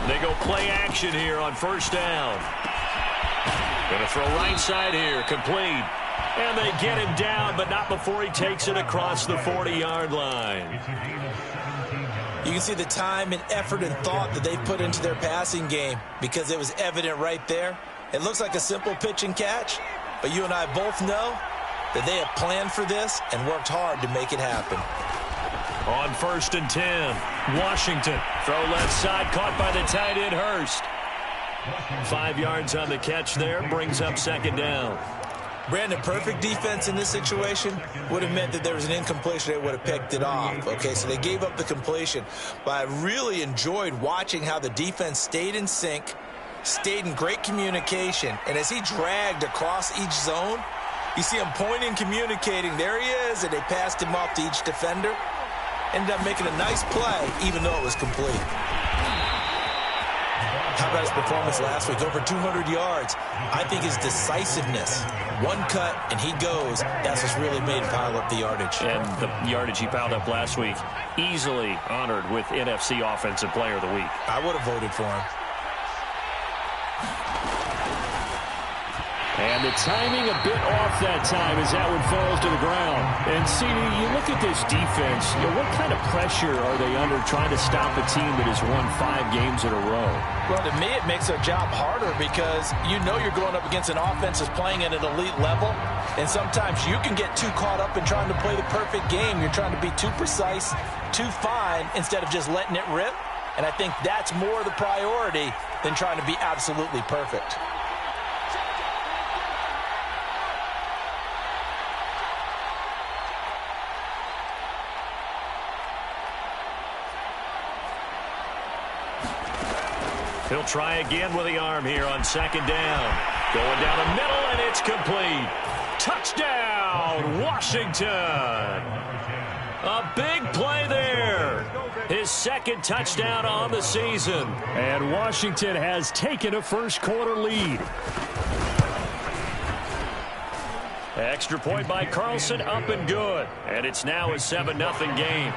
They go play action here on first down. Going to throw right side here, complete. And they get him down, but not before he takes it across the 40-yard line. You can see the time and effort and thought that they put into their passing game because it was evident right there. It looks like a simple pitch and catch, but you and I both know that they have planned for this and worked hard to make it happen. On first and 10, Washington. Throw left side, caught by the tight end, Hurst. 5 yards on the catch there, brings up second down. Brandon, perfect defense in this situation would have meant that there was an incompletion. They would have picked it off. Okay, so they gave up the completion. But I really enjoyed watching how the defense stayed in sync, stayed in great communication. And as he dragged across each zone, you see him pointing, communicating. There he is, and they passed him off to each defender. Ended up making a nice play, even though it was complete. How about his performance last week? Over 200 yards. I think his decisiveness, one cut and he goes, that's what's really made him pile up the yardage. And the yardage he piled up last week, easily honored with NFC Offensive Player of the Week. I would have voted for him. And the timing a bit off that time as that one falls to the ground. And, CD, you look at this defense, what kind of pressure are they under trying to stop a team that has won 5 games in a row? Well, to me, it makes their job harder because you know you're going up against an offense that's playing at an elite level. And sometimes you can get too caught up in trying to play the perfect game. You're trying to be too precise, too fine, instead of just letting it rip. And I think that's more the priority than trying to be absolutely perfect. He'll try again with the arm here on second down. Going down the middle, and it's complete. Touchdown, Washington. A big play there. His second touchdown on the season. And Washington has taken a first-quarter lead. Extra point by Carlson, up and good. And it's now a 7-0 game.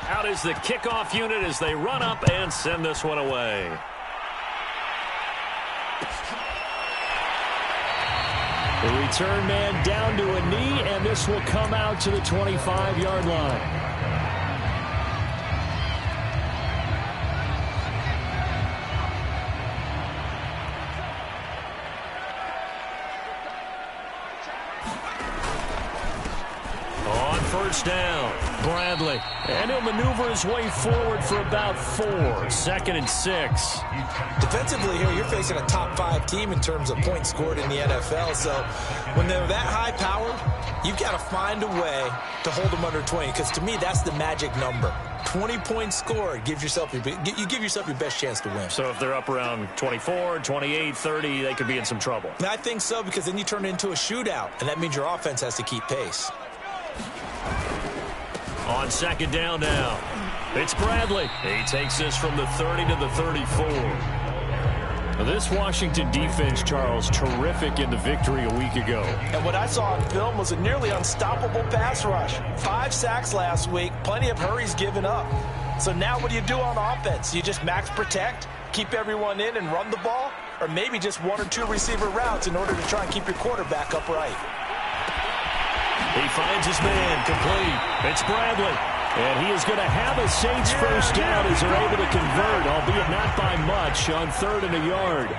Out is the kickoff unit as they run up and send this one away. The return man down to a knee, and this will come out to the 25-yard line. On first down, Bradley. And he'll maneuver his way forward for about 4. 2nd and 6. Defensively here, you're facing a top 5 team in terms of points scored in the NFL. So when they're that high powered, you've got to find a way to hold them under 20. Because to me, that's the magic number. 20 points scored, you give yourself your best chance to win. So if they're up around 24, 28, 30, they could be in some trouble. I think so, because then you turn it into a shootout, and that means your offense has to keep pace. On second down now, it's Bradley. He takes this from the 30 to the 34. This Washington defense, Charles, terrific in the victory a week ago. And what I saw on film was a nearly unstoppable pass rush. 5 sacks last week, plenty of hurries given up. So now what do you do on offense? You just max protect, keep everyone in and run the ball? Or maybe just 1 or 2 receiver routes in order to try and keep your quarterback upright? He finds his man, complete. It's Bradley. And he is going to have a Saints first down as they're able to convert, albeit not by much, on 3rd and a yard.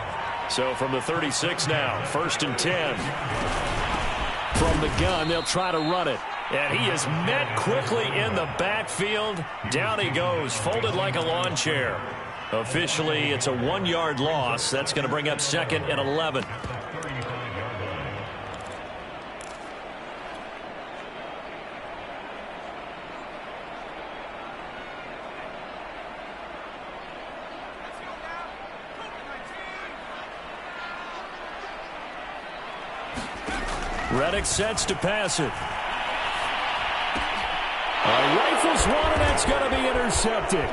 So from the 36 now, 1st and 10. From the gun, they'll try to run it. And he is met quickly in the backfield. Down he goes, folded like a lawn chair. Officially, it's a 1-yard loss. That's going to bring up 2nd and 11. Reddick sets to pass it. Rifles one, and that's going to be intercepted.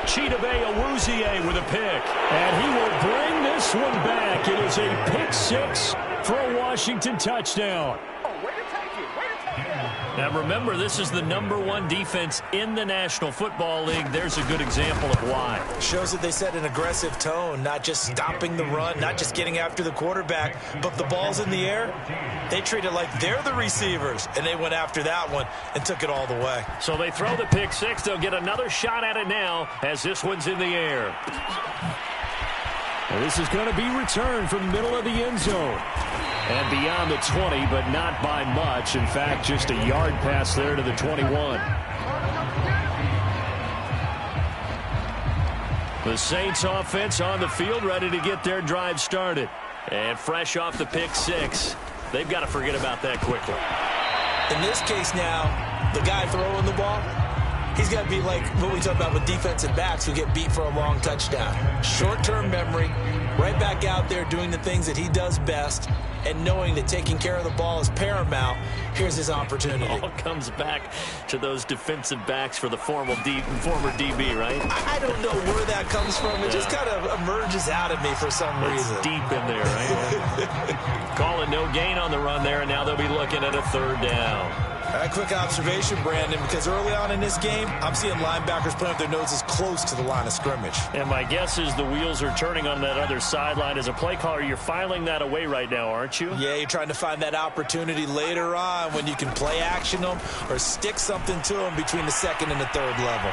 Chidobe Awuzie with a pick. And he will bring this one back. It is a pick 6 for a Washington touchdown. Oh, way to take it. Way to take it. Now remember, this is the #1 defense in the National Football League. There's a good example of why. Shows that they set an aggressive tone, not just stopping the run, not just getting after the quarterback, but the ball's in the air. They treat it like they're the receivers, and they went after that one and took it all the way. So they throw the pick six. They'll get another shot at it now as this one's in the air. And this is going to be returned from the middle of the end zone. And beyond the 20, but not by much. In fact, just a yard pass there to the 21. The Saints offense on the field, ready to get their drive started. And fresh off the pick six, they've got to forget about that quickly. In this case now, the guy throwing the ball, he's got to be like what we talk about with defensive backs who get beat for a long touchdown. Short-term memory, right back out there doing the things that he does best, and knowing that taking care of the ball is paramount. Here's his opportunity. All comes back to those defensive backs for the former DB, right? I don't know where that comes from. It just kind of emerges out of me for some reason. It's deep in there, right? Call it no gain on the run there, and now they'll be looking at a third down. All right, quick observation, Brandon, because early on in this game, I'm seeing linebackers putting up their noses close to the line of scrimmage. And my guess is the wheels are turning on that other sideline. As a play caller, you're filing that away right now, aren't you? Yeah, you're trying to find that opportunity later on when you can play action them or stick something to them between the second and the third level.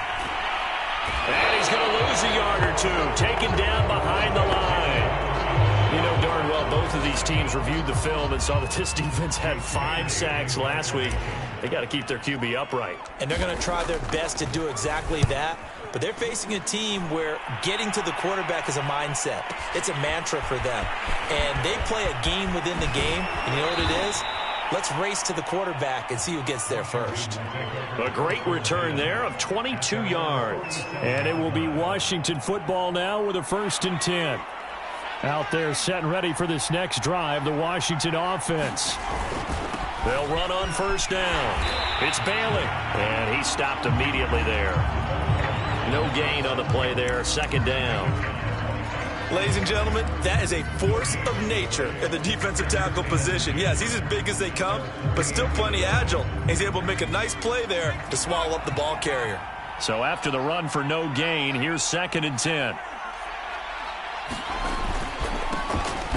And he's going to lose a yard or two, taken down behind the line. You know darn well both of these teams reviewed the film and saw that this defense had 5 sacks last week. They got to keep their QB upright. And they're going to try their best to do exactly that. But they're facing a team where getting to the quarterback is a mindset. It's a mantra for them. And they play a game within the game. And you know what it is? Let's race to the quarterback and see who gets there first. A great return there of 22 yards. And it will be Washington football now with a 1st and 10. Out there set and ready for this next drive, the Washington offense. They'll run on 1st down. It's Bailey, and he stopped immediately there. No gain on the play there, 2nd down. Ladies and gentlemen, that is a force of nature in the defensive tackle position. Yes, he's as big as they come, but still plenty agile. He's able to make a nice play there to swallow up the ball carrier. So after the run for no gain, here's 2nd and 10.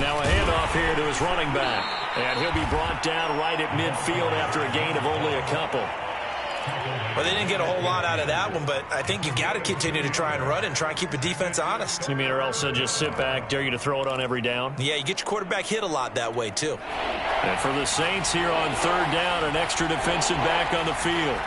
Now a handoff here to his running back. And he'll be brought down right at midfield after a gain of only a couple. Well, they didn't get a whole lot out of that one, but I think you've got to continue to try and run and try and keep the defense honest. You mean or else they'll just sit back, dare you to throw it on every down? Yeah, you get your quarterback hit a lot that way, too. And for the Saints here on 3rd down, an extra defensive back on the field.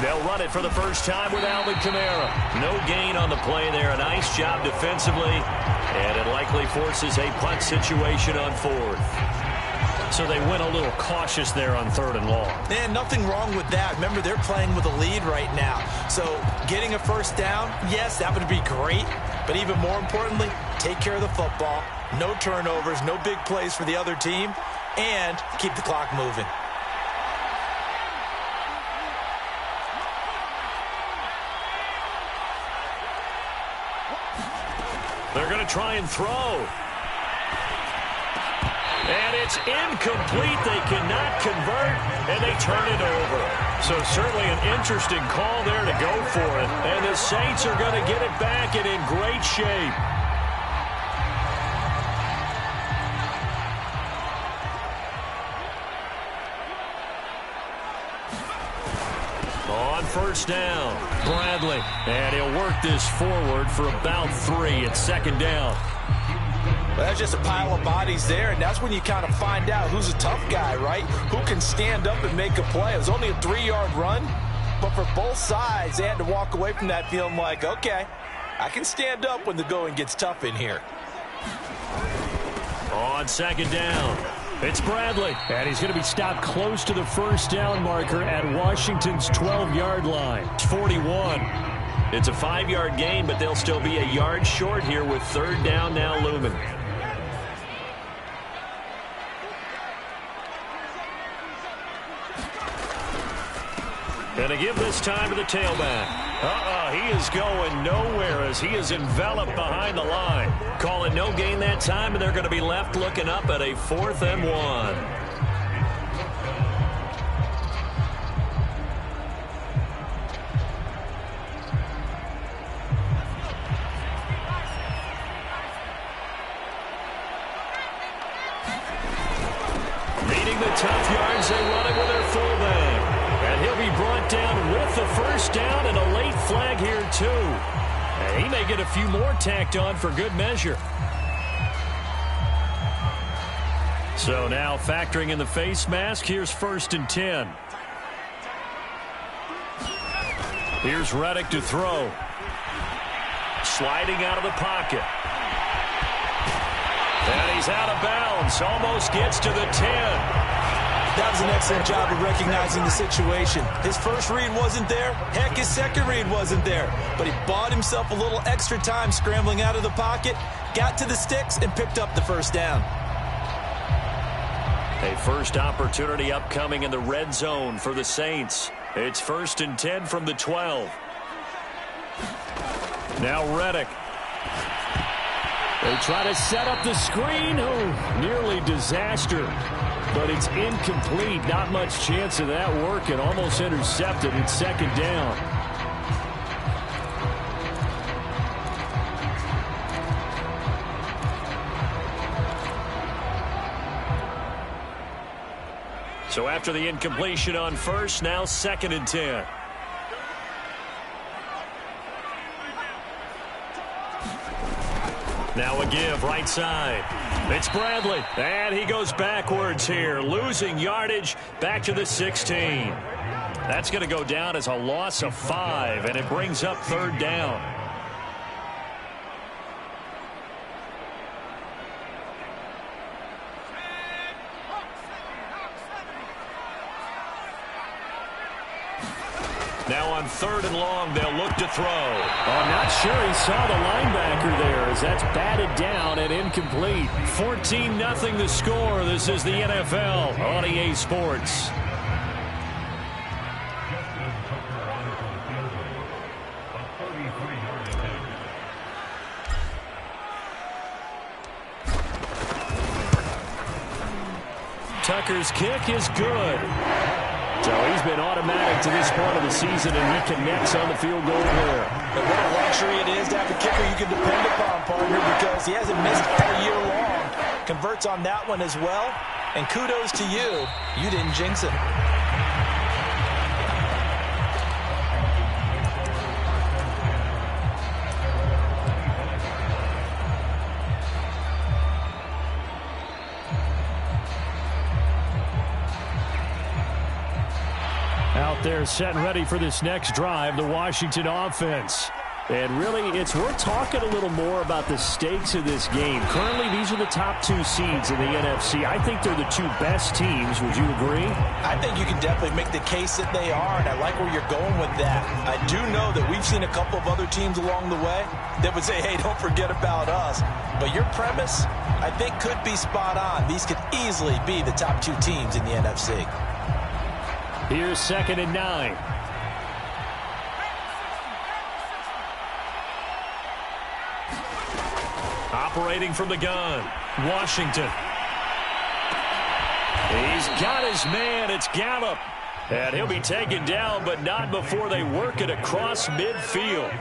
They'll run it for the first time with Alvin Kamara. No gain on the play there. A nice job defensively. And it likely forces a punt situation on 4th. So they went a little cautious there on 3rd and long. Man, nothing wrong with that. Remember, they're playing with a lead right now. So getting a 1st down, yes, that would be great. But even more importantly, take care of the football. No turnovers, no big plays for the other team. And keep the clock moving. They're going to try and throw. And it's incomplete. They cannot convert, and they turn it over. So certainly an interesting call there to go for it. And the Saints are going to get it back and in great shape. On 1st down, Bradley. And he'll work this forward for about 3. It's 2nd down. Well, that's just a pile of bodies there, and that's when you kind of find out who's a tough guy, right? Who can stand up and make a play. It was only a 3-yard run, but for both sides, they had to walk away from that feeling like, okay, I can stand up when the going gets tough in here. On 2nd down, it's Bradley. And he's going to be stopped close to the 1st down marker at Washington's 12-yard line. It's 41. It's a 5-yard gain, but they'll still be a yard short here with 3rd down now looming. And to give this time to the tailback. He is going nowhere as he is enveloped behind the line. Call it no gain that time, and they're going to be left looking up at a 4th and 1. Needing the tough yards, they run it with their fullback. And he'll be brought down with the first down and a late flag here, too. And he may get a few more tacked on for good measure. So now factoring in the face mask, here's 1st and 10. Here's Reddick to throw. Sliding out of the pocket. And he's out of bounds. Almost gets to the 10. That was an excellent job of recognizing the situation. His first read wasn't there. Heck, his second read wasn't there. But he bought himself a little extra time scrambling out of the pocket, got to the sticks, and picked up the first down. A first opportunity upcoming in the red zone for the Saints. It's 1st and 10 from the 12. Now Reddick. They try to set up the screen. Oh, nearly disaster. But it's incomplete. Not much chance of that working. Almost intercepted. It's 2nd down. So after the incompletion on first, now 2nd and 10. Now a give right side. It's Bradley. And he goes backwards here. Losing yardage back to the 16. That's going to go down as a loss of 5. And it brings up 3rd down. Now on 3rd and long, they'll look to throw. I'm not sure he saw the linebacker there as that's batted down and incomplete. 14-0 the score. This is the NFL on EA Sports. Tucker's kick is good. So he's been automatic to this point of the season, and he connects on the field goal there. And what a luxury it is to have a kicker you can depend upon, partner, because he hasn't missed all year long. Converts on that one as well. And kudos to you. You didn't jinx it. Out there set and ready for this next drive, the Washington offense. And really, we're talking a little more about the stakes of this game. Currently, these are the top 2 seeds in the NFC. I think they're the 2 best teams. Would you agree? I think you can definitely make the case that they are, and I like where you're going with that. I do know that we've seen a couple of other teams along the way that would say, hey, don't forget about us. But your premise, I think, could be spot on. These could easily be the top 2 teams in the NFC. Here's 2nd and 9. Operating from the gun, Washington. He's got his man. It's Gallup. And he'll be taken down, but not before they work it across midfield.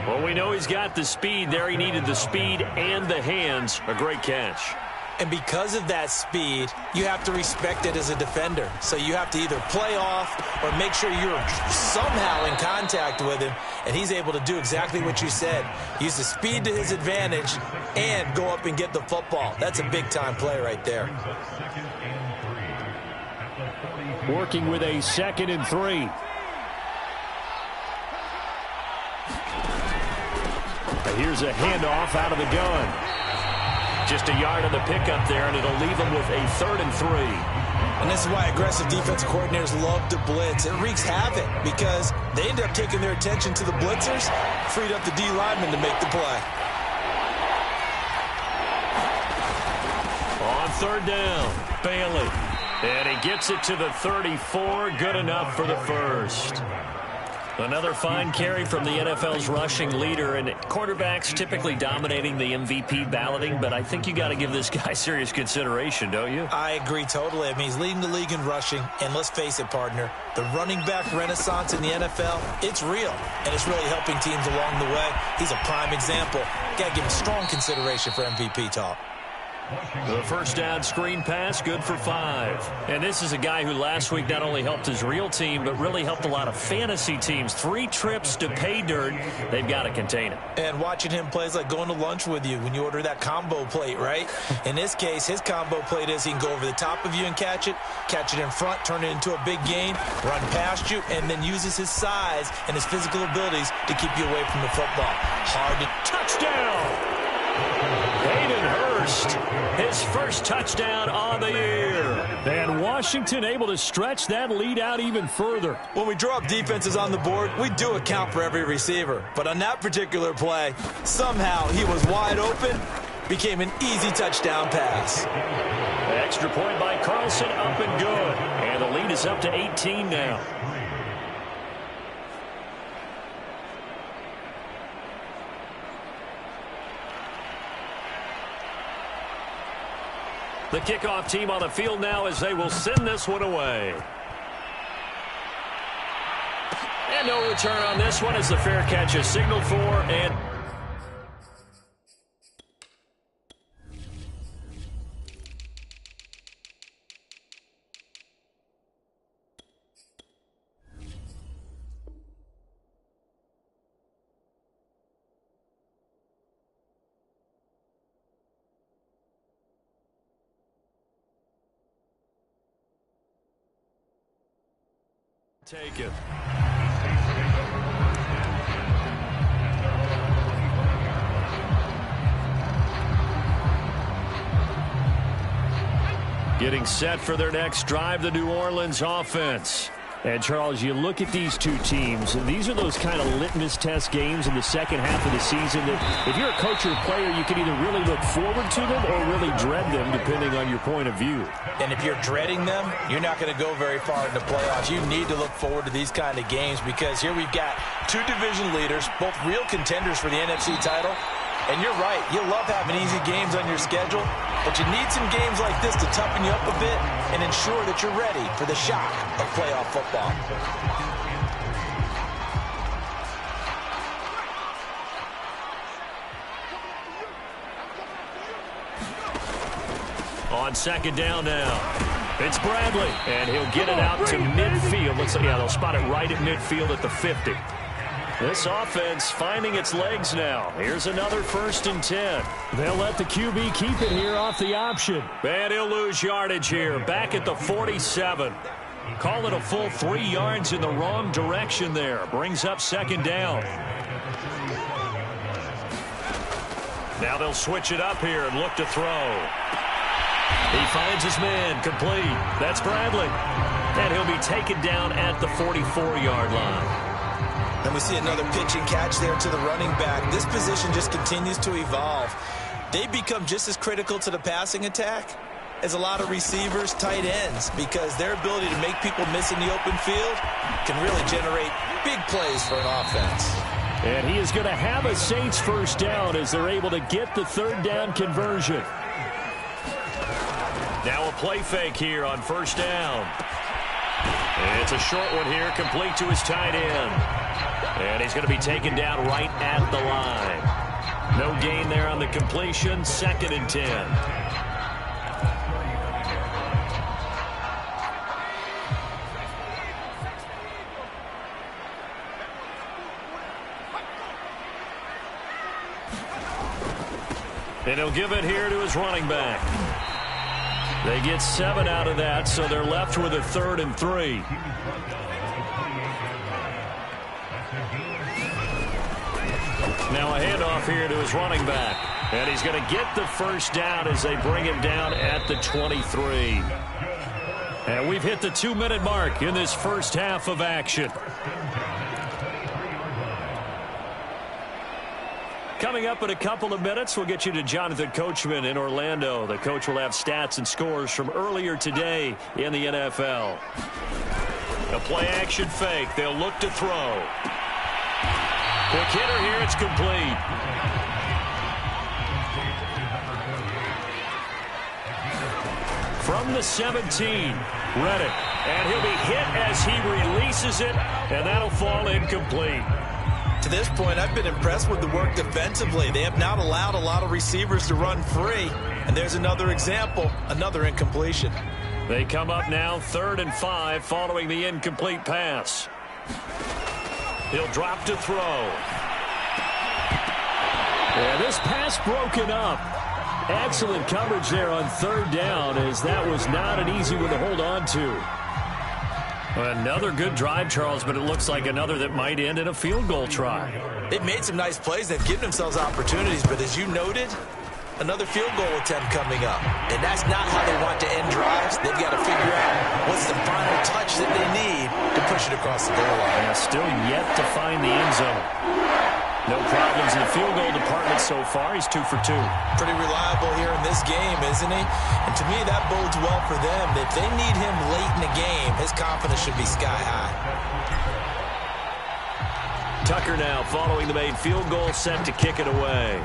Well, we know he's got the speed there. He needed the speed and the hands. A great catch. And because of that speed, you have to respect it as a defender. So you have to either play off or make sure you're somehow in contact with him. And he's able to do exactly what you said. Use the speed to his advantage and go up and get the football. That's a big-time play right there. Working with a 2nd and 3. Here's a handoff out of the gun. Just a yard on the pickup there, and it'll leave them with a 3rd and 3. And this is why aggressive defensive coordinators love to blitz. It wreaks havoc because they end up taking their attention to the blitzers, freed up the D lineman to make the play. On 3rd down, Bailey. And he gets it to the 34. Good enough for the first. Another fine carry from the NFL's rushing leader, and quarterbacks typically dominating the MVP balloting, but I think you got to give this guy serious consideration, don't you? I agree totally. I mean, he's leading the league in rushing, and let's face it, partner, the running back renaissance in the NFL, it's real, and it's really helping teams along the way. He's a prime example. Got to give him strong consideration for MVP talk. The first down screen pass, good for 5. And this is a guy who last week not only helped his real team, but really helped a lot of fantasy teams. 3 trips to pay dirt. They've got to contain it. And watching him play is like going to lunch with you when you order that combo plate, right? In this case, his combo plate is he can go over the top of you and catch it in front, turn it into a big gain, run past you, and then uses his size and his physical abilities to keep you away from the football. Hard to... Touchdown! Hayden Hurst, his first touchdown on the year. And Washington able to stretch that lead out even further. When we draw up defenses on the board, we do account for every receiver. But on that particular play, somehow he was wide open, became an easy touchdown pass. Extra point by Carlson, up and good. And the lead is up to 18 now. The kickoff team on the field now as they will send this one away. And no return on this one as the fair catch is signaled for. And take it. Getting set for their next drive, the New Orleans offense. And, Charles, you look at these two teams, and these are those kind of litmus test games in the second half of the season that if you're a coach or a player, you can either really look forward to them or really dread them, depending on your point of view. And if you're dreading them, you're not going to go very far in the playoffs. You need to look forward to these kind of games because here we've got 2 division leaders, both real contenders for the NFC title. And you're right, you love having easy games on your schedule, but you need some games like this to toughen you up a bit and ensure that you're ready for the shock of playoff football. On second down now, it's Bradley, and he'll get it out to midfield. Looks like, yeah, they'll spot it right at midfield at the 50. This offense finding its legs now. Here's another 1st and 10. They'll let the QB keep it here off the option. And he'll lose yardage here. Back at the 47. Call it a full 3 yards in the wrong direction there. Brings up second down. Now they'll switch it up here and look to throw. He finds his man complete. That's Bradley. And he'll be taken down at the 44-yard line. And we see another pitch and catch there to the running back. This position just continues to evolve. They become just as critical to the passing attack as a lot of receivers, tight ends, because their ability to make people miss in the open field can really generate big plays for an offense. And he is going to have a Saints first down as they're able to get the 3rd down conversion. Now a play fake here on 1st down. And it's a short one here, complete to his tight end. And he's going to be taken down right at the line. No gain there on the completion. 2nd and 10. And he'll give it here to his running back. They get 7 out of that, so they're left with a 3rd and 3. Now a handoff here to his running back. And he's going to get the first down as they bring him down at the 23. And we've hit the 2-minute mark in this first half of action. Coming up in a couple of minutes, we'll get you to Jonathan Coachman in Orlando. The coach will have stats and scores from earlier today in the NFL. A play-action fake. They'll look to throw. Quick hitter here. It's complete. From the 17, Reddick. And he'll be hit as he releases it, and that'll fall incomplete. To this point, I've been impressed with the work defensively. They have not allowed a lot of receivers to run free. And there's another example, another incompletion. They come up now 3rd and 5 following the incomplete pass. He'll drop to throw. And this pass broken up. Excellent coverage there on 3rd down, as that was not an easy one to hold on to. Another good drive, Charles, but it looks like another that might end in a field goal try. They've made some nice plays. They've given themselves opportunities, but as you noted, another field goal attempt coming up. And that's not how they want to end drives. They've got to figure out what's the final touch that they need to push it across the goal line. Yeah, still yet to find the end zone. No problems in the field goal department so far. He's 2 for 2. Pretty reliable here in this game, isn't he? And to me, that bodes well for them. If they need him late in the game, his confidence should be sky high. Tucker now following the made field goal, set to kick it away.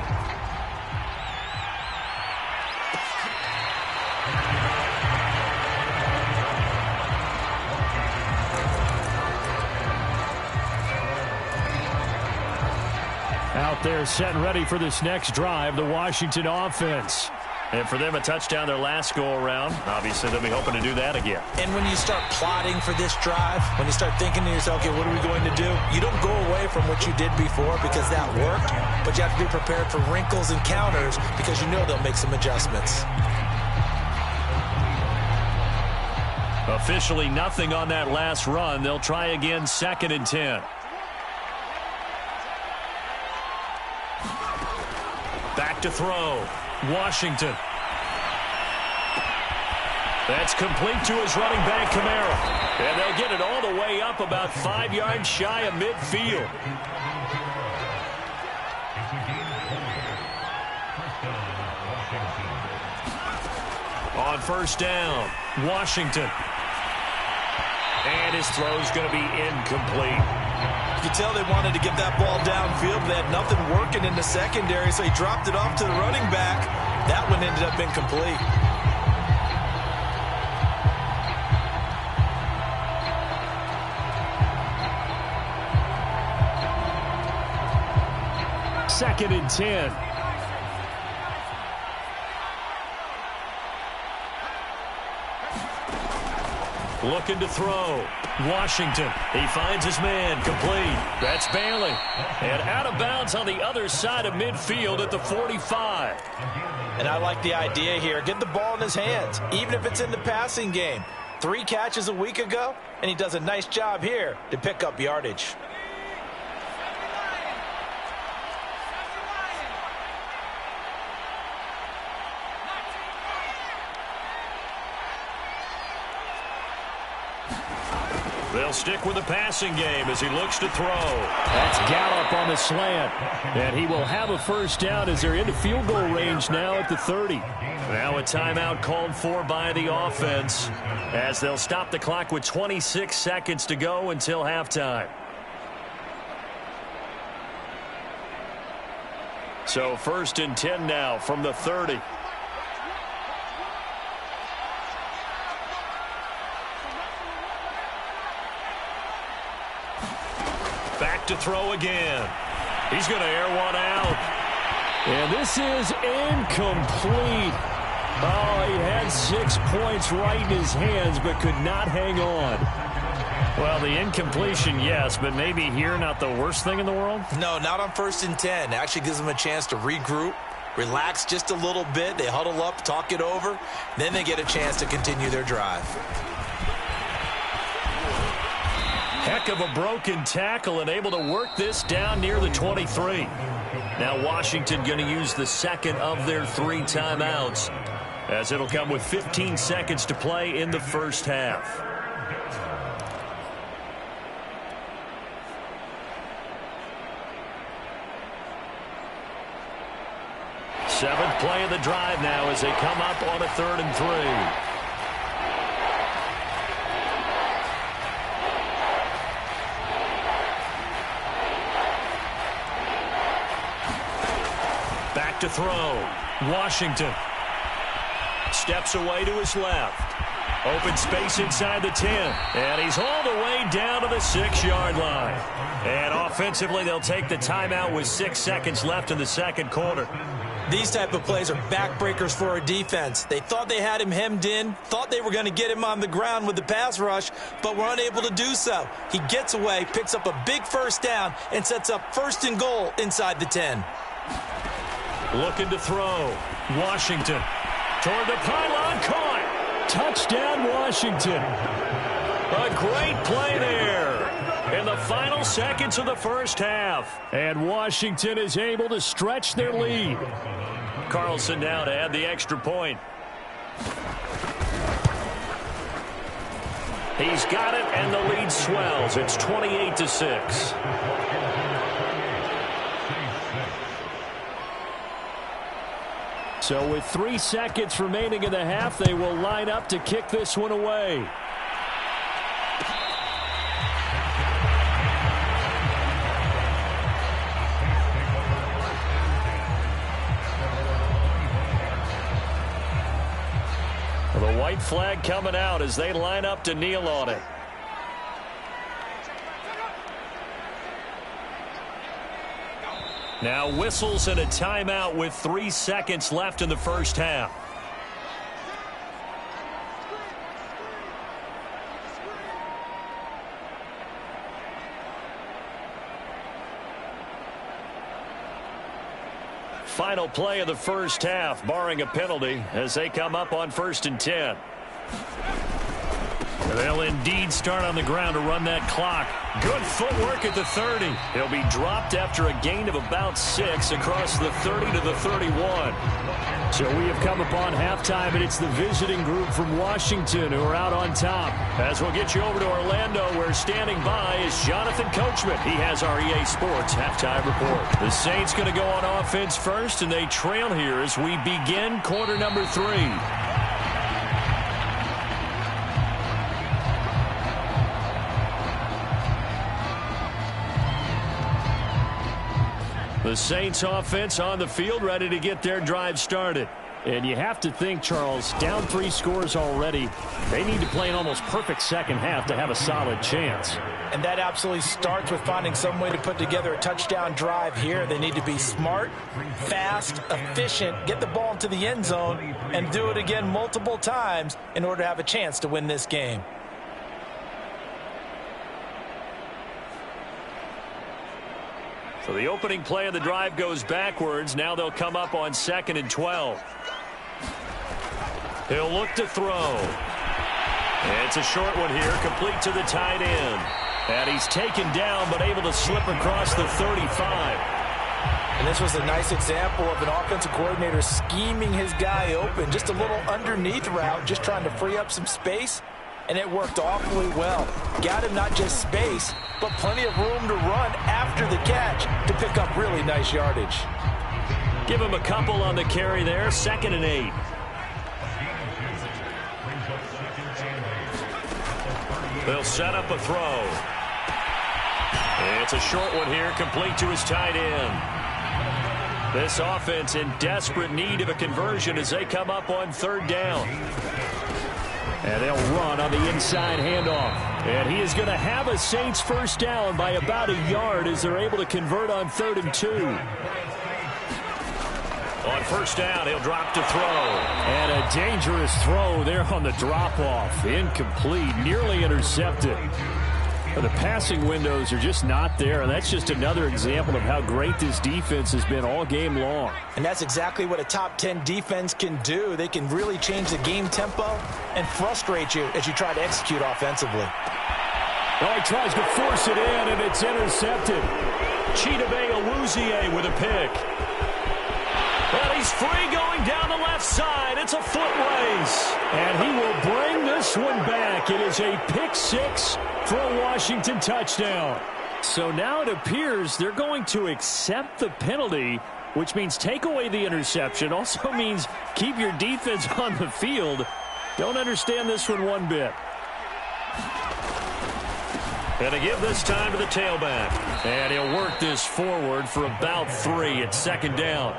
Out there set and ready for this next drive, the Washington offense. And for them, a touchdown their last go-around. Obviously, they'll be hoping to do that again. And when you start plotting for this drive, when you start thinking to yourself, okay, what are we going to do? You don't go away from what you did before because that worked, but you have to be prepared for wrinkles and counters because you know they'll make some adjustments. Officially nothing on that last run. They'll try again, 2nd and 10. Back to throw. Washington. That's complete to his running back, Kamara. And they'll get it all the way up about 5 yards shy of midfield. On 1st down, Washington. And his throw's going to be incomplete. You could tell they wanted to get that ball downfield, but they had nothing working in the secondary, so he dropped it off to the running back. That one ended up incomplete. Second and 10. Looking to throw. Washington. He finds his man. Complete. That's Bailey. And out of bounds on the other side of midfield at the 45. And I like the idea here. Get the ball in his hands, even if it's in the passing game. 3 catches a week ago, and he does a nice job here to pick up yardage. They'll stick with the passing game as he looks to throw. That's Gallup on the slant. And he will have a 1st down as they're into field goal range now at the 30. Now a timeout called for by the offense as they'll stop the clock with 26 seconds to go until halftime. So 1st and 10 now from the 30. Back to throw again. He's going to air one out. And this is incomplete. Oh, he had 6 points right in his hands, but could not hang on. Well, the incompletion, yes, but maybe here not the worst thing in the world? No, not on 1st and 10. It actually gives them a chance to regroup, relax just a little bit. They huddle up, talk it over. Then they get a chance to continue their drive. Heck of a broken tackle and able to work this down near the 23. Now Washington going to use the 2nd of their 3 timeouts as it'll come with 15 seconds to play in the 1st half. Seventh play of the drive now as they come up on a 3rd and 3. Back to throw. Washington steps away to his left. Open space inside the 10. And he's all the way down to the 6-yard line. And offensively, they'll take the timeout with 6 seconds left in the second quarter. These type of plays are backbreakers for a defense. They thought they had him hemmed in, thought they were going to get him on the ground with the pass rush, but were unable to do so. He gets away, picks up a big first down, and sets up 1st and goal inside the 10. Looking to throw. Washington toward the pylon, caught. Touchdown, Washington. A great play there in the final seconds of the first half. And Washington is able to stretch their lead. Carlson now to add the extra point. He's got it, and the lead swells. It's 28-6. So with 3 seconds remaining in the half, they will line up to kick this one away. The white flag coming out as they line up to kneel on it. Now whistles and a timeout with 3 seconds left in the first half. Final play of the first half, barring a penalty, as they come up on 1st and 10. They'll indeed start on the ground to run that clock. Good footwork at the 30. He'll be dropped after a gain of about 6 across the 30 to the 31. So we have come upon halftime, and it's the visiting group from Washington who are out on top. As we'll get you over to Orlando, where standing by is Jonathan Coachman. He has our EA Sports halftime report. The Saints going to go on offense first, and they trail here as we begin quarter number 3. The Saints offense on the field, ready to get their drive started. And you have to think, Charles, down 3 scores already. They need to play an almost perfect second half to have a solid chance. And that absolutely starts with finding some way to put together a touchdown drive here. They need to be smart, fast, efficient, get the ball into the end zone, and do it again multiple times in order to have a chance to win this game. So the opening play of the drive goes backwards. Now they'll come up on 2nd and 12. He'll look to throw. It's a short one here, complete to the tight end. And he's taken down, but able to slip across the 35. And this was a nice example of an offensive coordinator scheming his guy open. Just a little underneath route, just trying to free up some space. And it worked awfully well. Got him not just space, but plenty of room to run after the catch to pick up really nice yardage. Give him a couple on the carry there. 2nd and 8. They'll set up a throw. It's a short one here, complete to his tight end. This offense in desperate need of a conversion as they come up on 3rd down. And they'll run on the inside handoff. And he is going to have a Saints first down by about a yard as they're able to convert on 3rd and 2. On 1st down, he'll drop to throw. And a dangerous throw there on the drop-off. Incomplete, nearly intercepted. The passing windows are just not there, and that's just another example of how great this defense has been all game long. And that's exactly what a top 10 defense can do. They can really change the game tempo and frustrate you as you try to execute offensively. Oh, he tries to force it in, and it's intercepted. Chidobe Awuzie with a pick. But he's free going down the left side. It's a foot race. And he will bring this one back. It is a pick 6 for a Washington touchdown. So now it appears they're going to accept the penalty which means take away the interception. Also means keep your defense on the field. Don't understand this one bit. And to give this time to the tailback. And he'll work this forward for about 3. It's second down.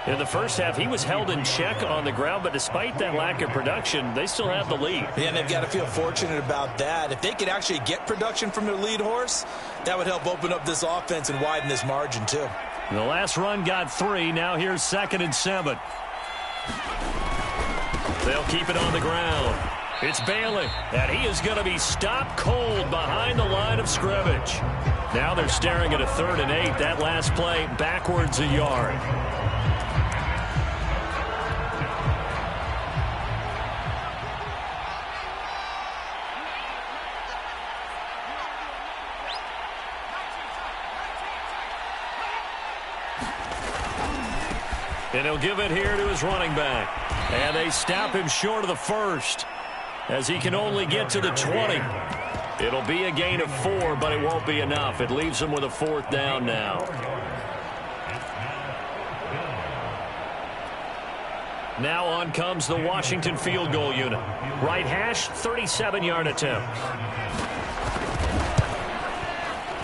In the first half, he was held in check on the ground, but despite that lack of production, they still have the lead. Yeah, and they've got to feel fortunate about that. If they could actually get production from their lead horse, that would help open up this offense and widen this margin too. The last run got 3. Now here's 2nd and 7. They'll keep it on the ground. It's Bailey, and he is going to be stopped cold behind the line of scrimmage. Now they're staring at a 3rd and 8. That last play backwards a yard. And he'll give it here to his running back. And they stop him short of the 1st as he can only get to the 20. It'll be a gain of 4, but it won't be enough. It leaves him with a 4th down now. Now on comes the Washington field goal unit. Right hash, 37-yard attempt.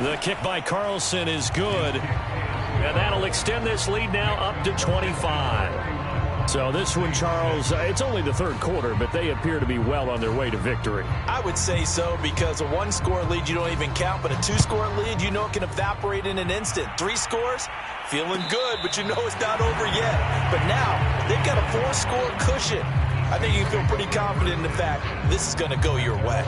The kick by Carlson is good. And that'll extend this lead now up to 25. So this one, Charles, it's only the 3rd quarter, but they appear to be well on their way to victory. I would say so, because a 1-score lead you don't even count, but a 2-score lead, you know it can evaporate in an instant. 3 scores, feeling good, but you know it's not over yet. But now, they've got a 4-score cushion. I think you can feel pretty confident in the fact this is going to go your way.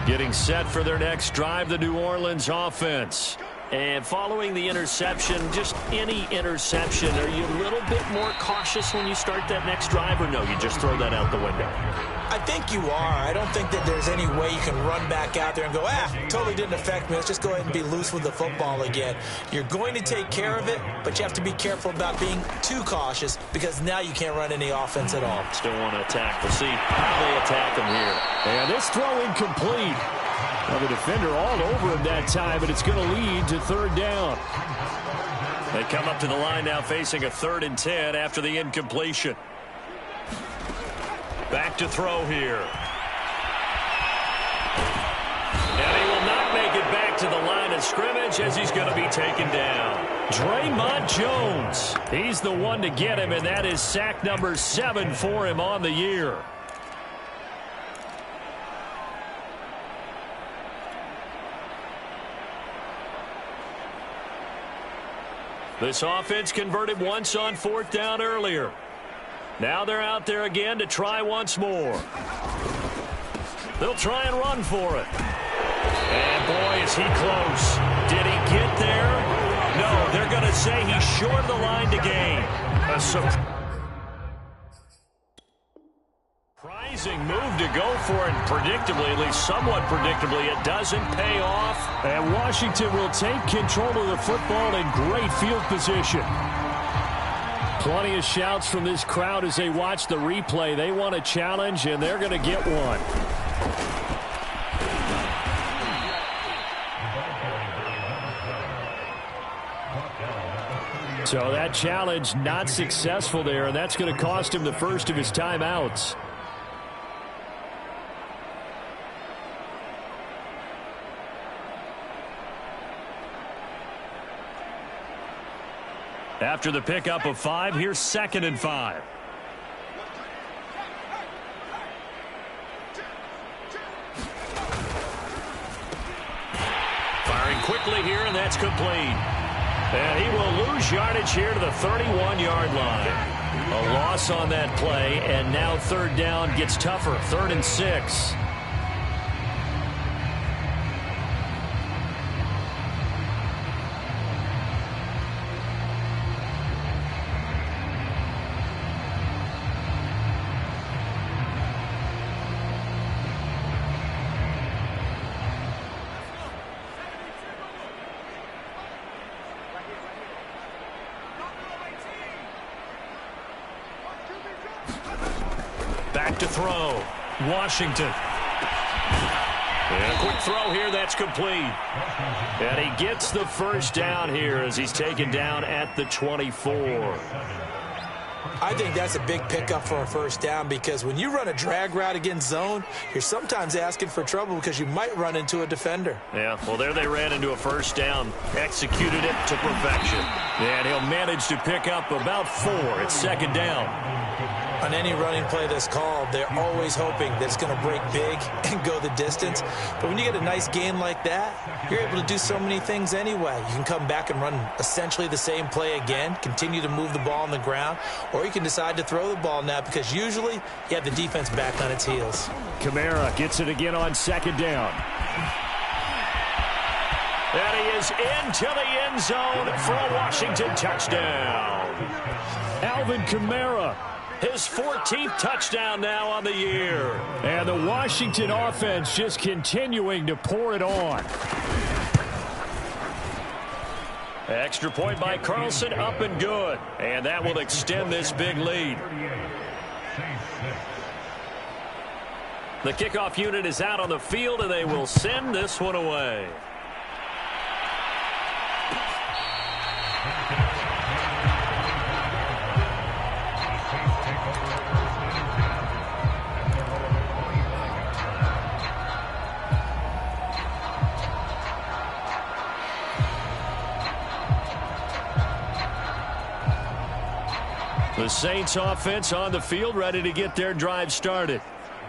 Getting set for their next drive, the New Orleans offense. And following the interception, just any interception, are you a little bit more cautious when you start that next drive, or no, you just throw that out the window? I think you are. I don't think that there's any way you can run back out there and go, totally didn't affect me. Let's just go ahead and be loose with the football again. You're going to take care of it, but you have to be careful about being too cautious, because now you can't run any offense at all. Still want to attack. We'll see how they attack him here. And this throw incomplete. Well, the defender all over him that time, but it's going to lead to 3rd down. They come up to the line now facing a 3rd and 10 after the incompletion. Back to throw here. And he will not make it back to the line of scrimmage as he's going to be taken down. Draymond Jones, he's the one to get him, and that is sack number 7 for him on the year. This offense converted once on 4th down earlier. Now they're out there again to try once more. They'll try and run for it. And boy, is he close. Did he get there? No, they're going to say he's short of the line to gain. A surprising move to go for it, predictably, at least somewhat predictably, it doesn't pay off. And Washington will take control of the football in great field position. Plenty of shouts from this crowd as they watch the replay. They want a challenge, and they're going to get one. So that challenge not successful there, and that's going to cost him the first of his timeouts. After the pickup of 5, here's 2nd and 5. Firing quickly here, and that's complete. And he will lose yardage here to the 31-yard line. A loss on that play, and now 3rd down gets tougher. 3rd and 6. Back to throw. Washington. And A quick throw here, that's complete. And he gets the first down here as he's taken down at the 24. I think that's a big pickup for a first down because when you run a drag route against zone, you're sometimes asking for trouble because you might run into a defender. Yeah, well, there they ran into a first down, executed it to perfection. And he'll manage to pick up about 4. It's second down. On any running play that's called, they're always hoping that it's going to break big and go the distance. But when you get a nice gain like that, you're able to do so many things anyway. You can come back and run essentially the same play again, continue to move the ball on the ground, or you can decide to throw the ball now because usually you have the defense back on its heels. Kamara gets it again on second down. And he is into the end zone for a Washington touchdown. Alvin Kamara, his 14th touchdown now on the year. And the Washington offense just continuing to pour it on. Extra point by Carlson, up and good. And that will extend this big lead. The kickoff unit is out on the field, and they will send this one away. The Saints offense on the field, ready to get their drive started.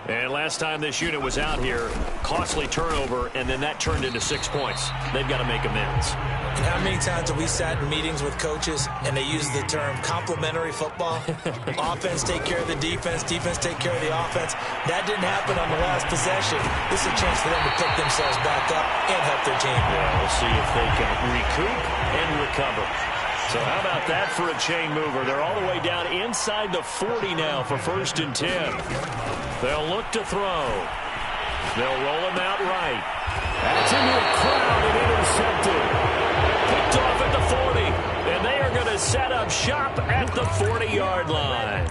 And last time this unit was out here, costly turnover, and then that turned into 6 points. They've got to make amends. And how many times have we sat in meetings with coaches and they use the term complementary football? Offense take care of the defense, defense take care of the offense. That didn't happen on the last possession. This is a chance for them to pick themselves back up and help their team. Yeah, we'll see if they can recoup and recover. So how about that for a chain mover? They're all the way down inside the 40 now for 1st and 10. They'll look to throw. They'll roll him out right. That's into a crowd and intercepted. Picked off at the 40. And they are going to set up shop at the 40-yard line.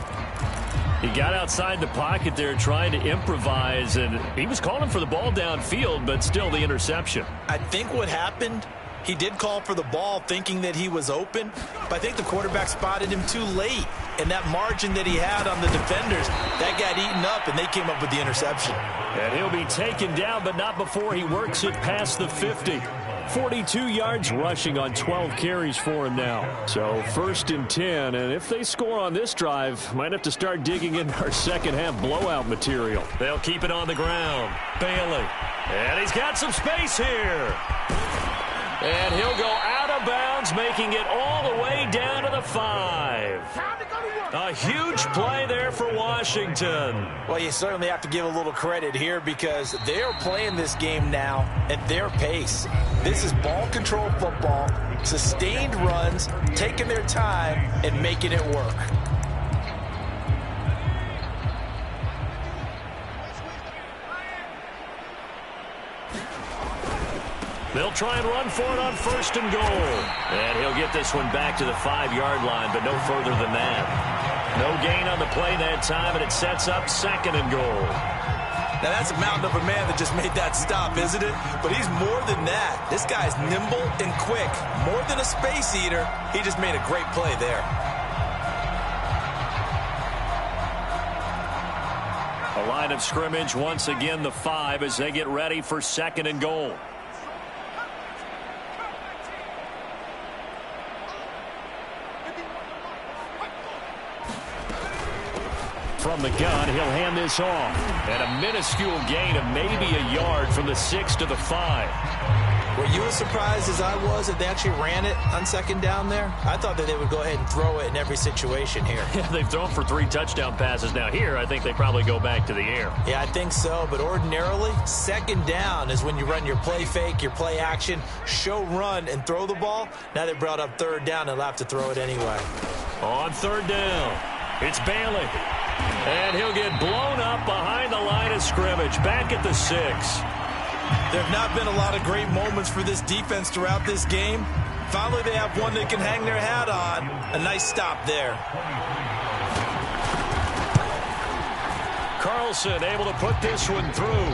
He got outside the pocket there trying to improvise, and he was calling for the ball downfield, but still the interception. I think what happened, he did call for the ball thinking that he was open, but I think the quarterback spotted him too late. And that margin that he had on the defenders, that got eaten up, and they came up with the interception. And he'll be taken down, but not before he works it past the 50. 42 yards rushing on 12 carries for him now. So 1st and 10, and if they score on this drive, might have to start digging in our second half blowout material. They'll keep it on the ground. Bailey. And he's got some space here. And he'll go out of bounds, making it all the way down to the 5. A huge play there for Washington. Well, you certainly have to give a little credit here because they're playing this game now at their pace. This is ball control football, sustained runs, taking their time, and making it work. They'll try and run for it on 1st and goal. And he'll get this one back to the 5-yard line, but no further than that. No gain on the play that time, and it sets up 2nd and goal. Now, that's a mountain of a man that just made that stop, isn't it? But he's more than that. This guy's nimble and quick. More than a space eater, he just made a great play there. A line of scrimmage, once again the 5 as they get ready for 2nd and goal. From the gun, he'll hand this off. And a minuscule gain of maybe a yard from the 6 to the 5. Were you as surprised as I was that they actually ran it on 2nd down there? I thought that they would go ahead and throw it in every situation here. Yeah, they've thrown for 3 touchdown passes. Now here, I think they probably go back to the air. Yeah, I think so. But ordinarily, 2nd down is when you run your play fake, your play action, show run, and throw the ball. Now they brought up 3rd down and they'll have to throw it anyway. On 3rd down, it's Bailey. And he'll get blown up behind the line of scrimmage, back at the 6. There have not been a lot of great moments for this defense throughout this game. Finally, they have one they can hang their hat on. A nice stop there. Carlson able to put this one through.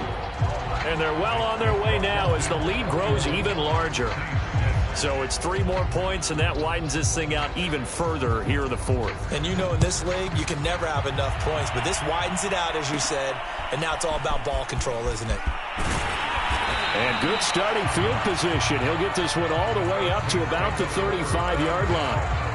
And they're well on their way now as the lead grows even larger. So it's 3 more points, and that widens this thing out even further here in the fourth. And you know in this league, you can never have enough points, but this widens it out, as you said, and now it's all about ball control, isn't it? And good starting field position. He'll get this one all the way up to about the 35-yard line.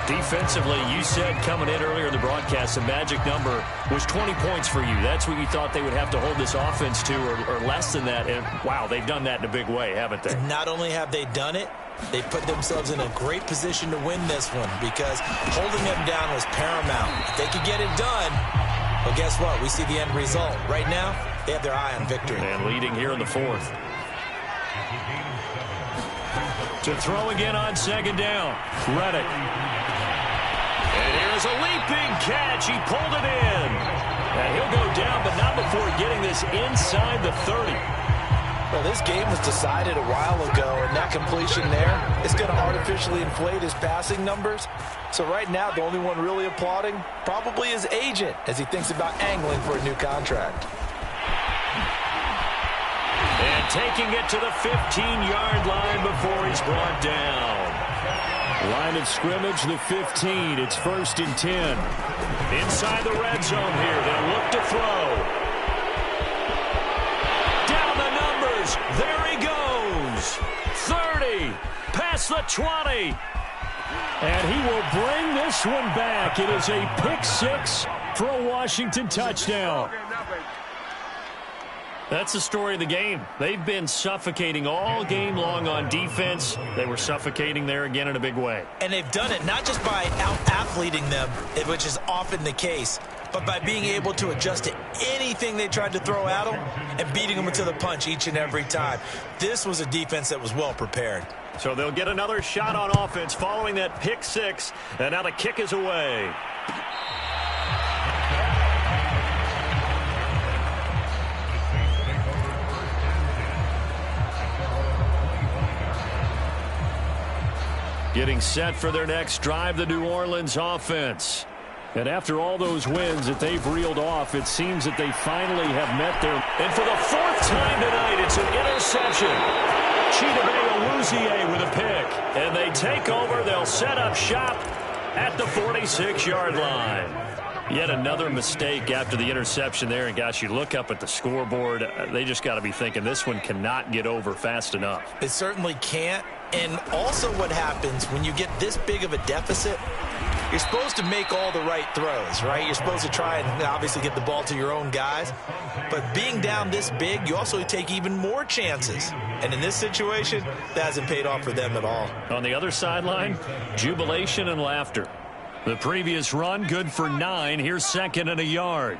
Defensively, you said coming in earlier in the broadcast, the magic number was 20 points for you. That's what you thought they would have to hold this offense to, or less than that. And, wow, they've done that in a big way, haven't they? And not only have they done it, they put themselves in a great position to win this one because holding them down was paramount. If they could get it done, well, guess what? We see the end result. Right now, they have their eye on victory. And leading here in the fourth. To throw again on second down. Reddick. And here's a leaping catch. He pulled it in. And he'll go down, but not before getting this inside the 30. Well, this game was decided a while ago, and that completion there is going to artificially inflate his passing numbers. So right now, the only one really applauding probably his agent as he thinks about angling for a new contract. And taking it to the 15-yard line before he's brought down. Line of scrimmage, the 15. It's 1st and 10. Inside the red zone here. They'll look to throw. Down the numbers. There he goes. 30. Past the 20. And he will bring this one back. It is a pick 6 for a Washington touchdown. That's the story of the game. They've been suffocating all game long on defense. They were suffocating there again in a big way. And they've done it not just by out-athleting them, which is often the case, but by being able to adjust to anything they tried to throw at them and beating them to the punch each and every time. This was a defense that was well prepared. So they'll get another shot on offense following that pick 6, and now the kick is away. Getting set for their next drive, the New Orleans offense. And after all those wins that they've reeled off, it seems that they finally have met their... And for the 4th time tonight, it's an interception. Chidobe Awuzie with a pick. And they take over. They'll set up shop at the 46-yard line. Yet another mistake after the interception there. And, gosh, you look up at the scoreboard. They just got to be thinking this one cannot get over fast enough. It certainly can't. And also what happens when you get this big of a deficit, you're supposed to make all the right throws, right? You're supposed to try and obviously get the ball to your own guys. But being down this big, you also take even more chances. And in this situation, that hasn't paid off for them at all. On the other sideline, jubilation and laughter. The previous run, good for 9. Here's 2nd and a yard.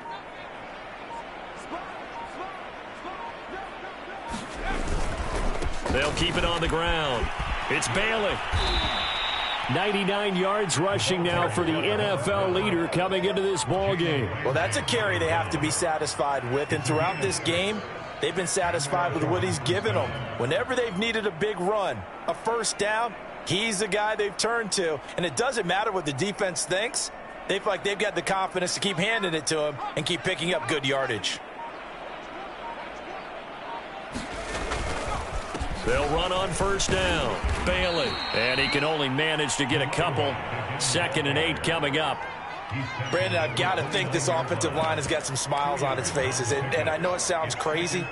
They'll keep it on the ground. It's Bailey. 99 yards rushing now for the NFL leader coming into this ball game. Well, that's a carry they have to be satisfied with. And throughout this game, they've been satisfied with what he's given them. Whenever they've needed a big run, a first down, he's the guy they've turned to. And it doesn't matter what the defense thinks. They feel like they've got the confidence to keep handing it to him and keep picking up good yardage. They'll run on first down. Bailey. And he can only manage to get a couple. 2nd and 8 coming up. Brandon, I've got to think this offensive line has got some smiles on its faces. And I know it sounds crazy,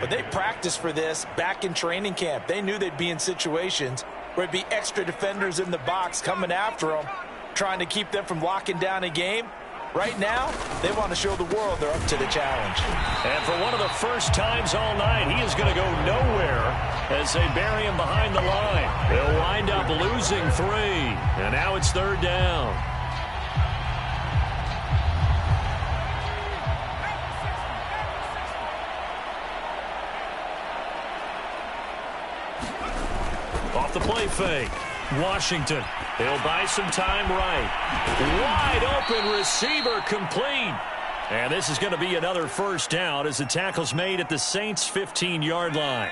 but they practiced for this back in training camp. They knew they'd be in situations where it'd be extra defenders in the box coming after them, trying to keep them from locking down a game. Right now, they want to show the world they're up to the challenge. And for one of the first times all night, he is going to go nowhere as they bury him behind the line. They'll wind up losing 3. And now it's 3rd down. Off the play fake. Washington. He'll buy some time right. Wide open receiver complete. And this is going to be another first down as the tackle's made at the Saints' 15-yard line.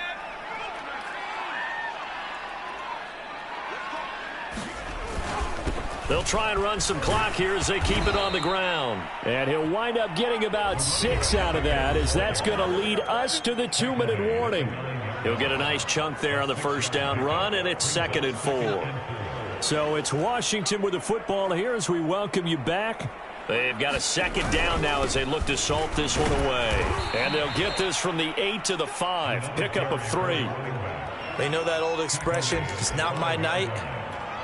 They'll try and run some clock here as they keep it on the ground. And he'll wind up getting about 6 out of that, as that's going to lead us to the 2-minute warning. He'll get a nice chunk there on the first down run, and it's 2nd and 4. So it's Washington with the football here as we welcome you back. They've got a 2nd down now as they look to salt this one away. And they'll get this from the 8 to the 5. Pickup of 3. They know that old expression, it's not my night.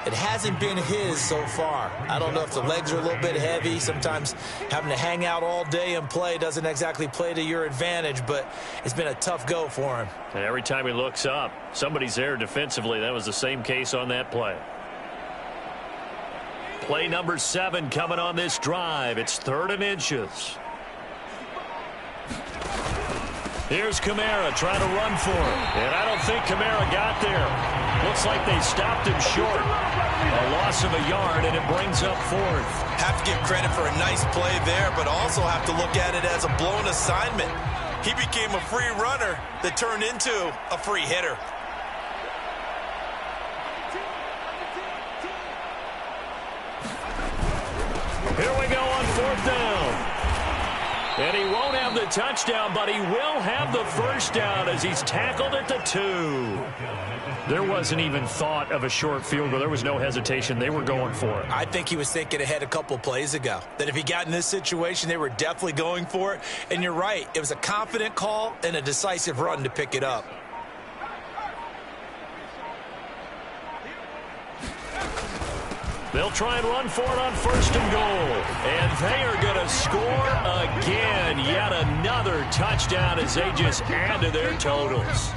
It hasn't been his so far. I don't know if the legs are a little bit heavy. Sometimes having to hang out all day and play doesn't exactly play to your advantage, but it's been a tough go for him. And every time he looks up, somebody's there defensively. That was the same case on that play. Play number 7 coming on this drive. It's 3rd and inches. Here's Kamara trying to run for it. And I don't think Kamara got there. Looks like they stopped him short. A loss of a yard, and it brings up 4th. Have to give credit for a nice play there, but also have to look at it as a blown assignment. He became a free runner that turned into a free hitter. Here we go on 4th down. And he won't have the touchdown, but he will have the first down as he's tackled at the 2. There wasn't even thought of a short field goal. There was no hesitation. They were going for it. I think he was thinking ahead a couple plays ago, that if he got in this situation, they were definitely going for it. And you're right. It was a confident call and a decisive run to pick it up. They'll try and run for it on 1st and goal. And they are going to score again. Yet another touchdown as they just add to their totals.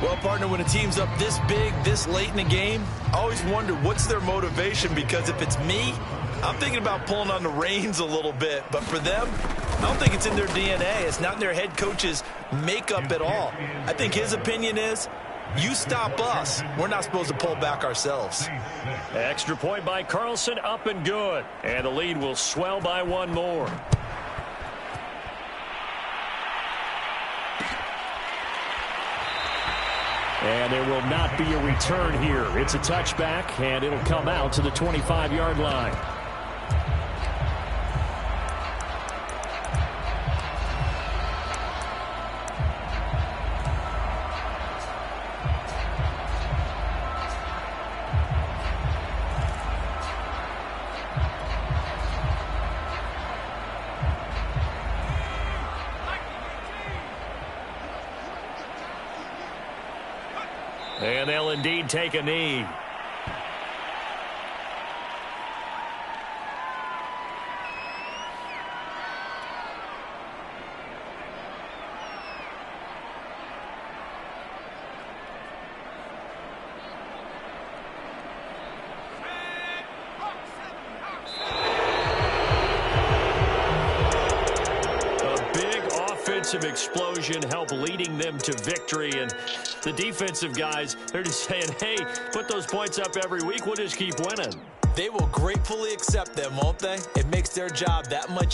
Well, partner, when a team's up this big, this late in the game, I always wonder what's their motivation, because if it's me, I'm thinking about pulling on the reins a little bit. But for them, I don't think it's in their DNA. It's not in their head coach's makeup at all. I think his opinion is, you stop us, we're not supposed to pull back ourselves. Extra point by Carlson, up and good. And the lead will swell by 1 more. And there will not be a return here. It's a touchback, and it'll come out to the 25-yard line. And they'll indeed take a knee. Explosion help leading them to victory, and the defensive guys, they're just saying, hey, put those points up every week, we'll just keep winning. They will gratefully accept them, won't they? It makes their job that much